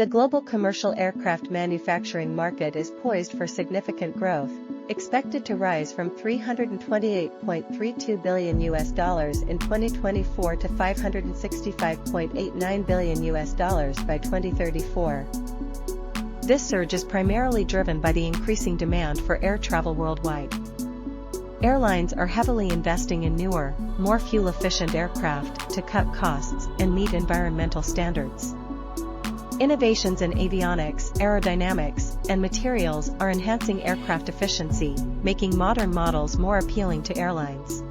The global commercial aircraft manufacturing market is poised for significant growth, expected to rise from $328.32 billion in 2024 to $565.89 billion by 2034. This surge is primarily driven by the increasing demand for air travel worldwide. Airlines are heavily investing in newer, more fuel-efficient aircraft to cut costs and meet environmental standards. Innovations in avionics, aerodynamics, and materials are enhancing aircraft efficiency, making modern models more appealing to airlines.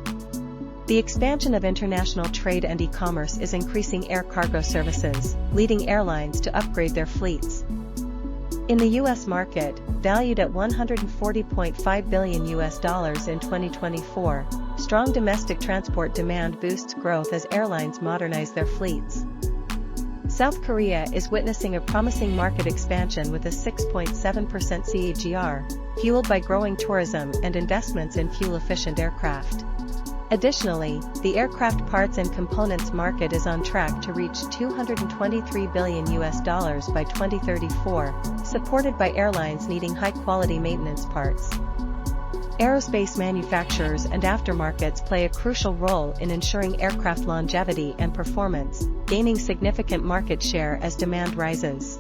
The expansion of international trade and e-commerce is increasing air cargo services, leading airlines to upgrade their fleets. In the U.S. market, valued at $140.5 billion in 2024, strong domestic transport demand boosts growth as airlines modernize their fleets. South Korea is witnessing a promising market expansion with a 6.7% CAGR, fueled by growing tourism and investments in fuel-efficient aircraft. Additionally, the aircraft parts and components market is on track to reach $223 billion by 2034, supported by airlines needing high-quality maintenance parts. Aerospace manufacturers and aftermarkets play a crucial role in ensuring aircraft longevity and performance, gaining significant market share as demand rises.